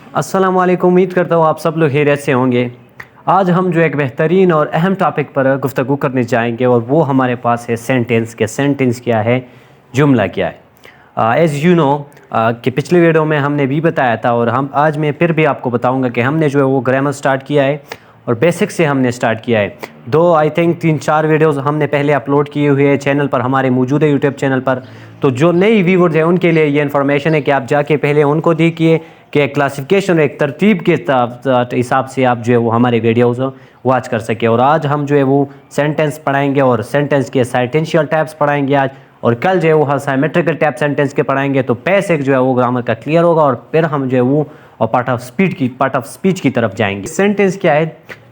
अस्सलाम वालेकुम। उम्मीद करता हूँ आप सब लोग खैरियत से होंगे। आज हम जो एक बेहतरीन और अहम टॉपिक पर गुफ्तगू करने जाएंगे और वो हमारे पास है सेंटेंस के। सेंटेंस क्या है, जुमला क्या है। एज़ यू नो कि पिछले वीडियो में हमने भी बताया था और हम आज मैं फिर भी आपको बताऊंगा कि हमने जो है वो ग्रामर स्टार्ट किया है और बेसिक से हमने स्टार्ट किया है। दो आई थिंक 3-4 वीडियोस हमने पहले अपलोड किए हुए हैं चैनल पर, हमारे मौजूदा यूट्यूब चैनल पर। तो जो नई व्यूवर्स हैं उनके लिए ये इन्फॉर्मेशन है कि आप जाके पहले उनको देखिए कि एक क्लासिफिकेशन, एक तरतीब के हिसाब से आप जो है वो हमारे वीडियोस वॉच कर सके। और आज हम जो है वो सेंटेंस पढ़ाएंगे और सेंटेंस के सेंटेंशियल टाइप्स पढ़ाएंगे आज, और कल जो है वो साइमेट्रिकल टाइप सेंटेंस के पढ़ाएंगे। तो बेसिक जो है वो ग्रामर का क्लियर होगा और फिर हम जो है वो पार्ट ऑफ स्पीच की तरफ जाएंगे। सेंटेंस क्या है?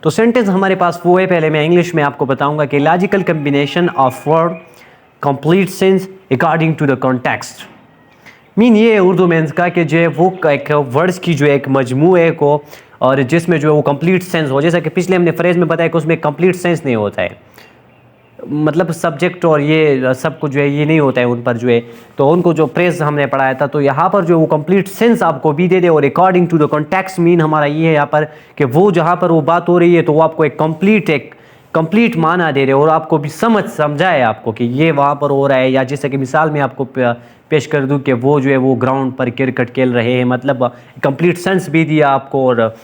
तो सेंटेंस हमारे पास वो है, पहले मैं इंग्लिश में आपको बताऊंगा कि logical combination of word complete sense according to the context. Mean ये है उर्दू में इसका कि जो है वो एक वर्ड्स की जो एक मजमूए को, और जिसमें जो है वो कंप्लीट सेंस हो। जैसा कि पिछले हमने फ्रेज में बताया कि उसमें कंप्लीट सेंस नहीं होता है, मतलब सब्जेक्ट और ये सब कुछ जो है ये नहीं होता है उन पर जो है। तो उनको जो फ्रेज हमने पढ़ाया था, तो यहाँ पर जो वो कंप्लीट सेंस आपको भी दे दे। और according to the context mean हमारा ये है यहाँ पर कि वो जहाँ पर वो बात हो रही है तो वो आपको एक कंप्लीट माना दे रहे और आपको भी समझाए आपको कि ये वहाँ पर हो रहा है। या जैसे कि मिसाल में आपको पेश कर दूं कि वो जो है वो ग्राउंड पर क्रिकेट खेल रहे हैं, मतलब कंप्लीट सेंस भी दिया आपको और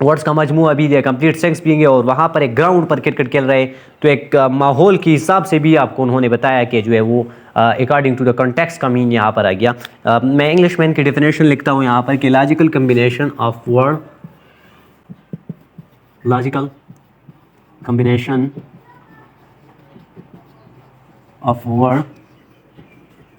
वर्ड्स का मजमूआ भी दिया, कंप्लीट सेंस भी दिया, और वहाँ पर एक ग्राउंड पर क्रिकेट खेल रहे हैं। तो एक माहौल के हिसाब से भी आपको उन्होंने बताया कि जो है वो अकॉर्डिंग टू द कॉन्टेक्स्ट का मीन यहाँ पर आ गया। मैं इंग्लिश में इनकी डेफिनेशन लिखता हूँ यहाँ पर कि logical combination of word, logical combination of word,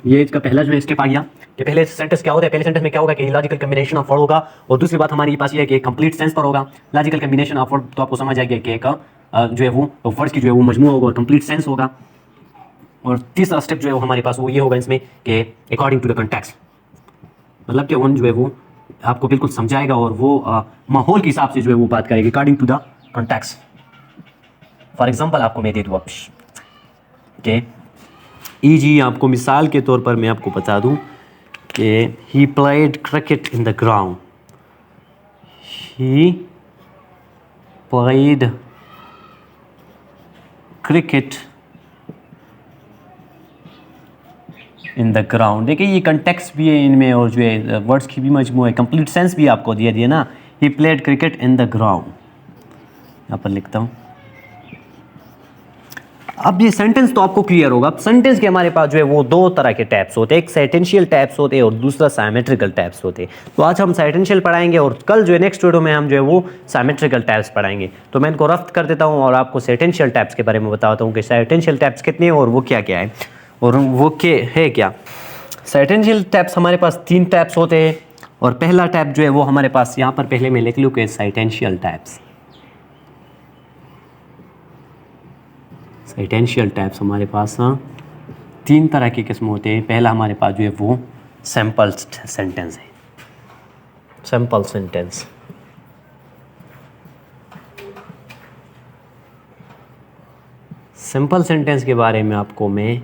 ये इसका पहला जो है स्टेप आ गया कि पहले सेंटेंस क्या होता है। पहले सेंटेंस में क्या होगा कि लॉजिकल कम्बिनेशन ऑफ वर्ड होगा, और दूसरी बात हमारे पास ये है कि कंप्लीट सेंस पर होगा। लॉजिकल कम्बिनेशन ऑफ वर्ड तो आपको समझ आ गया कि एक जो है वो वर्ड्स की जो है वो मजमूआ होगा और कंप्लीट सेंस होगा। और तीसरा स्टेप जो है वो हमारे पास वो ये होगा इसमें कि अकॉर्डिंग टू द कॉन्टेक्स्ट, मतलब कि उन जो है वो आपको बिल्कुल समझाएगा और वो माहौल के हिसाब से जो है वो बात करेगी according to the context. For example आपको मैं दे दूँ कि जी आपको मिसाल के तौर पर मैं आपको बता दूं कि he played cricket in the ground, he played cricket in the ground. देखिए ये कंटेक्स्ट भी है इनमें और जो है वर्ड्स की भी मजमू है, कंप्लीट सेंस भी आपको दिया दिया ना। He played cricket in the ground, यहाँ पर लिखता हूँ। अब ये सेंटेंस तो आपको क्लियर होगा। अब सेंटेंस के हमारे पास जो है वो दो तरह के टाइप्स होते हैं, एक सेंटेंशियल टाइप्स होते हैं और दूसरा साइमेट्रिकल टाइप्स होते हैं। तो आज हम सेंटेंशियल पढ़ाएंगे और कल जो है नेक्स्ट वीडियो में हम जो है वो साइमेट्रिकल टाइप्स पढ़ाएंगे। तो मैं इनको रफ्त कर देता हूँ और आपको सेंटेंशियल टाइप्स के बारे में बताता हूँ कि सेंटेंशियल टाइप्स कितने हैं और वो क्या क्या है और वो क्या है। क्या सेंटेंशियल टाइप्स हमारे पास 3 टाइप्स होते हैं, और पहला टाइप जो है वो हमारे पास यहाँ पर पहले मैं लिख लूँ कि सेंटेंशियल टाइप्स। सेंटेंशियल टाइप्स हमारे पास 3 तरह के किस्म होते हैं। पहला हमारे पास जो है वो सिंपल सेंटेंस है, सिंपल सेंटेंस। सिंपल सेंटेंस के बारे में आपको मैं,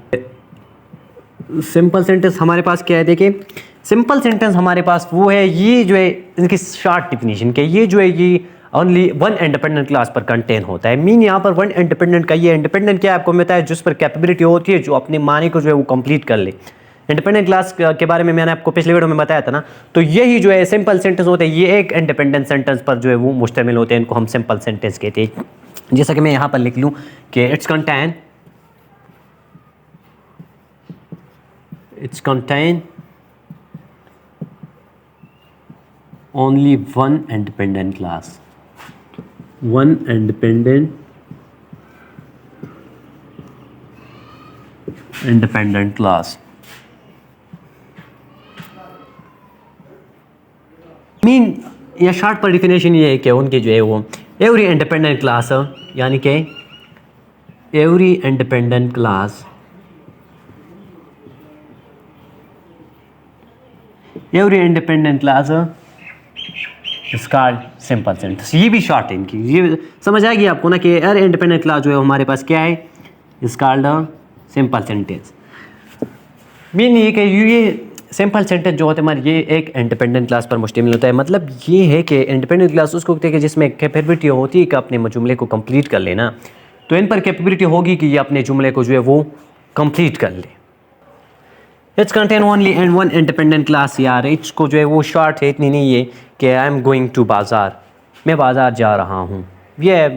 सिंपल सेंटेंस हमारे पास क्या है, देखिए सिंपल सेंटेंस हमारे पास वो है, ये जो है इनकी शॉर्ट डिफिनीशन के, ये जो है ये ओनली वन इंडिपेंडेंट क्लास पर कंटेन होता है। मीन यहाँ पर वन इंडिपेंडेंट का ये इंडिपेंडेंट क्या है आपको बताया, जिस पर कैपेबिलिटी होती है जो अपने माने को जो है वो कंप्लीट कर ले। इंडिपेंडेंट क्लास के बारे में मैंने आपको पिछले वीडियो में बताया था ना। तो यही जो है सिंपल सेंटेंस होते हैं, ये एक इंडिपेंडेंट सेंटेंस पर जो है वो मुश्तमिल होते हैं, इनको हम सिंपल सेंटेंस कहते हैं। जैसा कि मैं यहाँ पर लिख लूँ कि it's contain only one independent class, one independent class। Mean या शॉर्ट पर डिफिनेशन ये है कि उनकी जो है वो एवरी इंडिपेंडेंट क्लास, यानी कि every independent class, every independent class is called simple sentence. ये भी शॉर्ट है इनकी, ये समझ आएगी आपको ना कि हर इंडिपेंडेंट क्लास जो है हमारे पास क्या है, is called simple sentence. Mean ये कि ये सिंपल सेंटेंस जो होते हैं हमारे ये एक इंडिपेंडेंट क्लास पर मुश्तमिल होता है। मतलब ये है कि इंडिपेंडेंट क्लास उसको कहते हैं कि जिसमें कैपेबिलिटी होती है कि अपने जुमले को कंप्लीट कर लेना। तो इन पर कैपेबिलिटी होगी कि ये अपने जुमले को जो है वो कंप्लीट कर ले। It's contain only and one independent class. यार इट्स को जो है वो शॉर्ट है, इतनी नहीं है कि आई एम गोइंग टू बाज़ार, मैं बाज़ार जा रहा हूँ। ये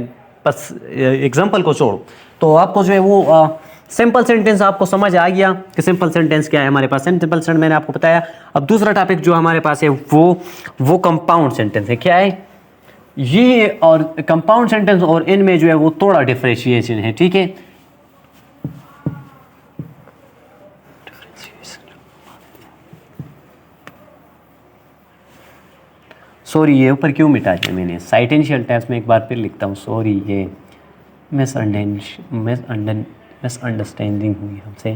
बस एग्जांपल को छोड़ो तो आपको जो है वो सिंपल सेंटेंस आपको समझ आ गया कि सिंपल सेंटेंस क्या है हमारे पास। सिंपल सेंटेंस मैंने आपको बताया। अब दूसरा टॉपिक जो हमारे पास है वो कंपाउंड सेंटेंस है। क्या है ये? और कंपाउंड सेंटेंस और इनमें जो है वो थोड़ा डिफरेंशिएशन है, ठीक है। सॉरी ये ऊपर क्यों मिटा दिया मैंने? साइटेंशियल टैब्स में एक बार फिर लिखता हूँ। सॉरी ये मिसअंडरस्टैंडिंग हुई हमसे,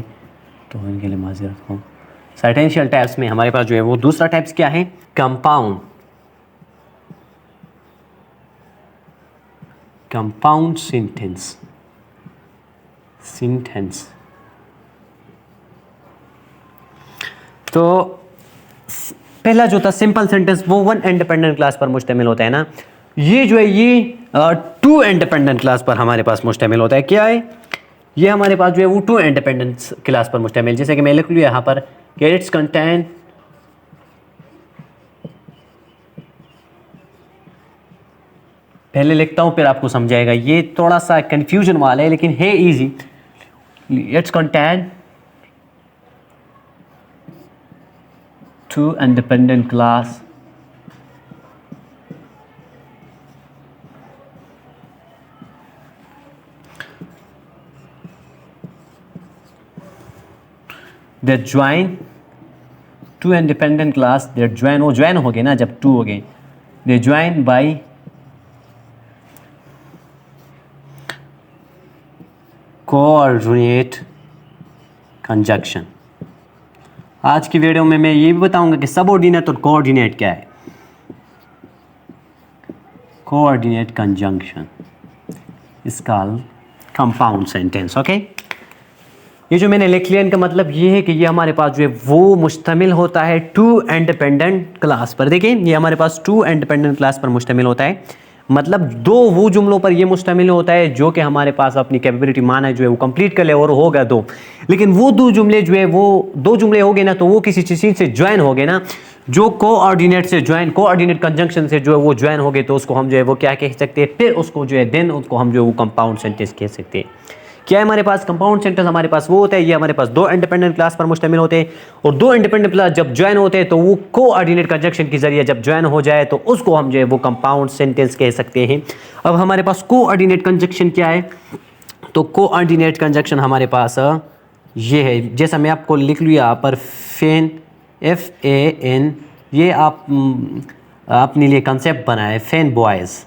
तो इनके लिए माज़रत हूँ। साइटेंशियल टैब्स में हमारे पास जो है वो दूसरा टाइप्स क्या है? Compound sentence. तो पहला जो था सिंपल सेंटेंस वो वन इंडिपेंडेंट क्लास पर मुश्तमिल होता है ना। ये जो है ये टू इंडिपेंडेंट क्लास पर हमारे पास मुश्तमिल होता है। क्या है ये? हमारे पास जो है वो टू इंडिपेंडेंट क्लास पर मुश्तमिल। जैसे कि मैं लिख लूँ यहाँ पर कि इट्स कंटेन पहले लिखता हूँ फिर आपको समझाएगा। ये थोड़ा सा कंफ्यूजन वाला है लेकिन है easy. It's contain two independent class that join two independent class that join, वो join हो गए ना जब टू हो गए, they join by coordinate conjunction। आज की वीडियो में मैं ये भी बताऊंगा कि सबऑर्डिनेट और कोऑर्डिनेट क्या है। Coordinate conjunction is called compound sentence. Okay, ये जो मैंने लिख लिया इनका मतलब ये है कि ये हमारे पास जो है वो मुश्तमिल होता है टू इंडिपेंडेंट क्लास पर। देखिए ये हमारे पास टू इंडिपेंडेंट क्लास पर मुश्तमिल होता है। मतलब दो वो जुमलों पर ये मुश्तमिल होता है जो कि हमारे पास अपनी कैपेबिलिटी माना जो है वो कंप्लीट कर ले और होगा दो। लेकिन वो दो जुमले जो है वो दो जुमले हो गए ना तो वो किसी चीज़ से ज्वाइन हो गए ना, जो कोऑर्डिनेट से ज्वाइन, कोऑर्डिनेट कंजंक्शन से जो है वो ज्वाइन हो गए तो उसको हम जो है वो क्या कह सकते हैं? फिर उसको जो है देन उसको हम जो है वो कंपाउंड सेंटेंस कह सकते हैं। क्या है हमारे पास? कंपाउंड सेंटेंस हमारे पास वो होता है, ये हमारे पास दो इंडिपेंडेंट क्लास पर मुश्तमिल होते हैं और दो इंडिपेंडेंट क्लास जब ज्वाइन होते हैं तो वो कोऑर्डिनेट कंजंक्शन के जरिए जब ज्वाइन हो जाए तो उसको हम जो है वो कंपाउंड सेंटेंस कह सकते हैं। अब हमारे पास कोऑर्डिनेट कंजंक्शन क्या है? तो कोऑर्डिनेट कंजंक्शन हमारे पास ये है, जैसा मैं आपको लिख लूँ यहाँ पर FAN, FAN, ये आप अपने लिए कंसेप्ट बनाए फैन बॉयज़।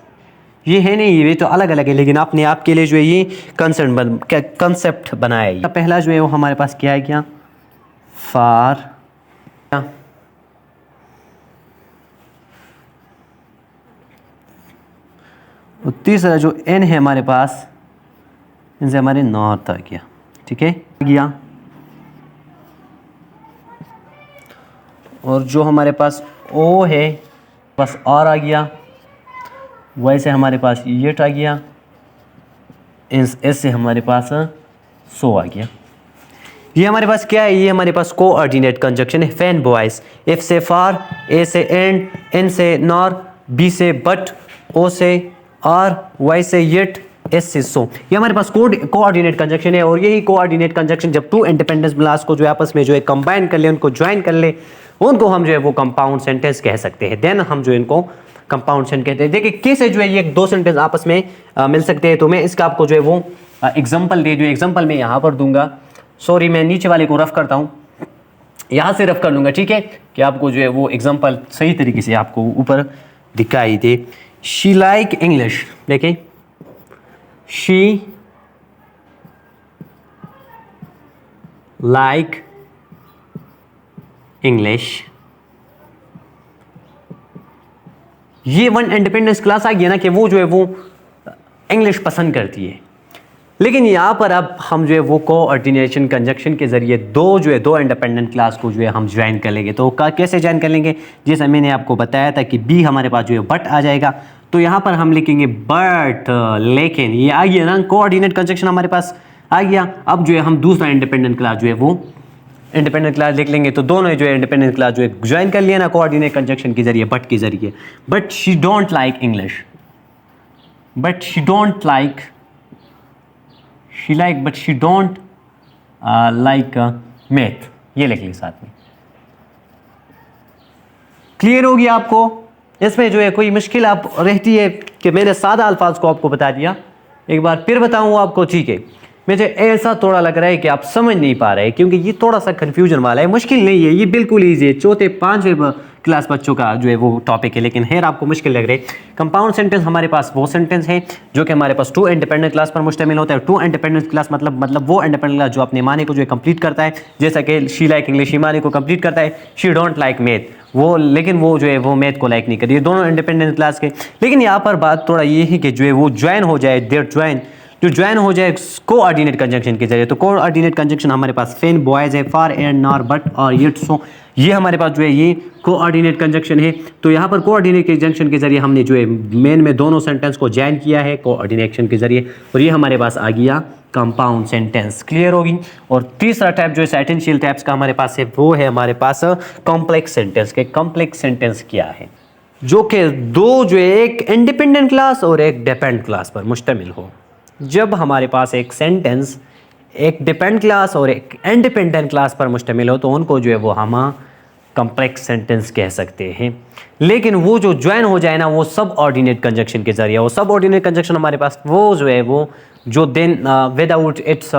ये है नहीं, ये तो अलग अलग है लेकिन आपने आपके लिए जो है ये कंसेप्ट बनाया है। पहला जो है वो हमारे पास क्या है? क्या फार, और तीसरा जो एन है हमारे पास इनसे हमारे नॉर्थ आ गया, ठीक है गया। और जो हमारे पास ओ है बस और आ गया, वैसे हमारे पास येट आ गया, ऐसे हमारे पास सो आ गया। ये हमारे पास क्या है? ये हमारे पास कोऑर्डिनेट कंजंक्शन है। फैन बॉयज, एफ से फार, ए से एंड, एन से नॉर, बी से बट, ओ से आर, वाई से येट, एस से सो। ये हमारे पास कोऑर्डिनेट कंजंक्शन है। और यही कोऑर्डिनेट कंजंक्शन जब टू इंडिपेंडेंट क्लास को जो आपस में जो है कंबाइन कर ले, उनको ज्वाइन कर ले, उनको हम जो है वो कंपाउंड सेंटेंस कह सकते हैं। देन हम जो इनको कंपाउंड सेंटेंस कहते हैं। देखिए कैसे जो है ये दो सेंटेंस आपस में मिल सकते हैं। तो मैं इसका आपको जो है वो एग्जांपल दे दूँ। एग्जांपल मैं यहाँ पर दूंगा। सॉरी मैं नीचे वाले को रफ करता हूँ, यहाँ से रफ कर लूँगा, ठीक है, कि आपको जो है वो एग्जांपल सही तरीके से आपको ऊपर दिखाई दे। शी लाइक इंग्लिश, देखिए शी लाइक इंग्लिश, ये वन इंडिपेंडेंस क्लास आ गया ना कि वो जो है वो इंग्लिश पसंद करती है। लेकिन यहाँ पर अब हम जो है वो कोऑर्डिनेशन कंजक्शन के ज़रिए दो इंडिपेंडेंट क्लास को जो है हम ज्वाइन कर लेंगे। तो कैसे ज्वाइन कर लेंगे, जैसा मैंने आपको बताया था कि बी हमारे पास जो है बट आ जाएगा, तो यहाँ पर हम लिखेंगे बट लेकिन, ये आ गया ना, कोऑर्डिनेट कंजक्शन हमारे पास आ गया। अब जो है हम दूसरा इंडिपेंडेंट क्लास जो है वो इंडिपेंडेंट क्लास लिख लेंगे। तो दोनों जो है इंडिपेंडेंट क्लास जो है ज्वाइन कर लिया ना कोऑर्डिनेट कंजक्शन के जरिए, बट के जरिए। But she don't like English, but she don't like, she like but she don't like math, ये लिख ली साथ में। क्लियर होगी आपको? इसमें जो है कोई मुश्किल आप रहती है कि मैंने सादा अल्फाज को आपको बता दिया, एक बार फिर बताऊँ आपको, ठीक है? मुझे ऐसा थोड़ा लग रहा है कि आप समझ नहीं पा रहे, क्योंकि ये थोड़ा सा कंफ्यूजन वाला है, मुश्किल नहीं है, ये बिल्कुल ईजी है। चौथे पांचवें क्लास बच्चों का जो है वो टॉपिक है, लेकिन खैर आपको मुश्किल लग रही है। कंपाउंड सेंटेंस हमारे पास वो सेंटेंस है जो कि हमारे पास टू इंडिपेंडेंट क्लास पर मुश्तमिल होता है। टू इंडिपेंडेंट क्लास मतलब वो इंडिपेंडेंट क्लास जो अपने माने को जो है कंप्लीट करता है, जैसा कि शी लाइक इंग्लिश, शी माने को कंप्लीट करता है, शी डोंट लाइक मैथ, वो लेकिन वो जो है वो मैथ को लाइक नहीं करती। ये दोनों इंडिपेंडेंट क्लास के। लेकिन यहाँ पर बात थोड़ा ये है कि जो है वो ज्वाइन हो जाए, देयर ज्वाइन हो जाए कोऑर्डिनेट कंजंक्शन के जरिए। तो कोऑर्डिनेट कंजंक्शन हमारे पास फेन, बॉयज है, फॉर, एंड, नॉर, बट और येट, सो, ये हमारे पास जो है ये कोऑर्डिनेट कंजंक्शन है। तो यहाँ पर कोऑर्डिनेट कंजंक्शन के जरिए हमने जो है मेन में दोनों सेंटेंस को ज्वाइन किया है कोऑर्डिनेशन के जरिए, और ये हमारे पास आ गया कंपाउंड सेंटेंस। क्लियर होगी? और तीसरा टाइप जो है सेंटेंशियल टाइप्स का हमारे पास है, वो है हमारे पास कॉम्प्लेक्स सेंटेंस के। कॉम्प्लेक्स सेंटेंस क्या है? जो कि दो जो है एक इंडिपेंडेंट क्लास और एक डिपेंडेंट क्लास पर मुश्तमिल हो। जब हमारे पास एक सेंटेंस एक डिपेंडेंट क्लास और एक इंडिपेंडेंट क्लास पर मुश्तमिल हो, तो उनको जो है वो हम कॉम्प्लेक्स सेंटेंस कह सकते हैं। लेकिन वो जो ज्वाइन हो जाए ना, वो सब ऑर्डिनेट कंजक्शन के जरिए। वो सब ऑर्डिनेट कंजक्शन हमारे पास वो जो है वो जो then without its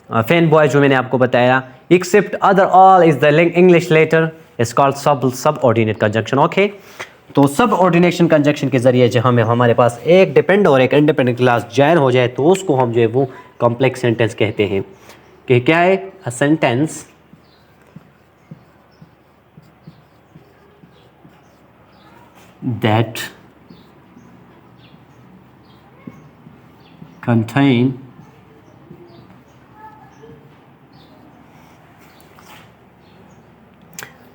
fan boy जो मैंने आपको बताया, except other all is the English letter is called subordinate conjunction. Okay, तो सब ऑर्डिनेशन कंजक्शन के जरिए जो हमारे पास एक डिपेंड और एक इंडिपेंडेंट क्लास ज्वाइन हो जाए, तो उसको हम जो है वो कॉम्प्लेक्स सेंटेंस कहते हैं। कि क्या है? A sentence that contain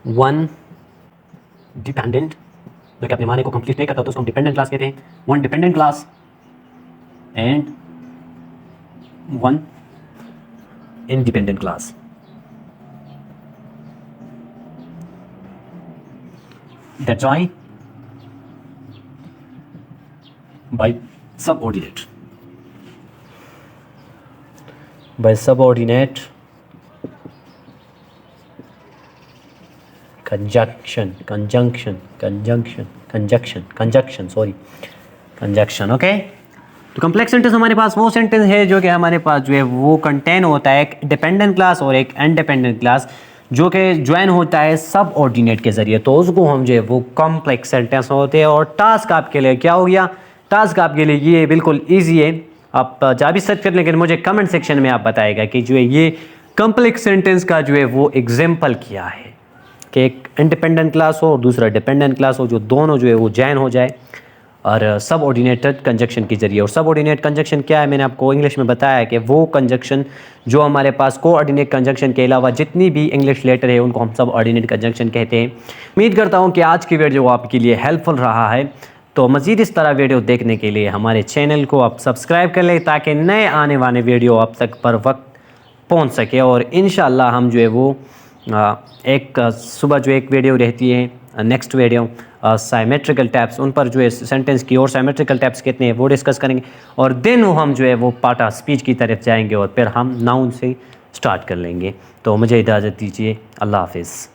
one dependent, जो कि अपने माने को कंप्लीट नहीं करता, तो उसको हम डिपेंडेंट क्लास कहते हैं। One dependent clause and one independent clause. That's why by subordinate conjunction। Okay, तो कॉम्प्लेक्स सेंटेंस हमारे पास वो सेंटेंस है जो कि हमारे पास जो है वो कंटेन होता है एक डिपेंडेंट क्लास और एक इंडिपेंडेंट क्लास, जो कि ज्वाइन होता है सब ऑर्डिनेट के जरिए, तो उसको हम जो है वो कॉम्प्लेक्स सेंटेंस होते हैं। और टास्क आपके लिए क्या हो गया? टास्क आपके लिए ये बिल्कुल ईजी है, आप जा भी सर्च कर, लेकिन मुझे कमेंट सेक्शन में आप बताएगा कि जो है ये कॉम्प्लेक्स सेंटेंस का जो है वो एग्जाम्पल क्या है, कि एक इंडिपेंडेंट क्लास हो और दूसरा डिपेंडेंट क्लास हो, जो दोनों जो है वो ज्वाइन हो जाए और सब ऑर्डिनेटेड कंजक्शन के जरिए। और सब ऑर्डिनेट कंजक्शन क्या है? मैंने आपको इंग्लिश में बताया कि वो कंजक्शन जो हमारे पास कोऑर्डिनेट कंजक्शन के अलावा जितनी भी इंग्लिश लेटर है उनको हम सब ऑर्डिनेट कंजक्शन कहते हैं। उम्मीद करता हूँ कि आज की वीडियो आपके लिए हेल्पफुल रहा है। तो मज़ीद इस तरह वीडियो देखने के लिए हमारे चैनल को आप सब्सक्राइब कर लें, ताकि नए आने वाले वीडियो आप तक पर वक्त पहुंच सके। और इंशाल्लाह हम जो है वो एक सुबह जो एक वीडियो रहती है, नेक्स्ट वीडियो साइमेट्रिकल टैप्स, उन पर जो है सेंटेंस की और साइमेट्रिकल टैप्स कितने हैं वो डिस्कस करेंगे। और देन हम जो है वो पार्ट ऑफ स्पीच की तरफ जाएंगे और फिर हम नाउन से स्टार्ट कर लेंगे। तो मुझे इजाज़त दीजिए, अल्लाह हाफिज़।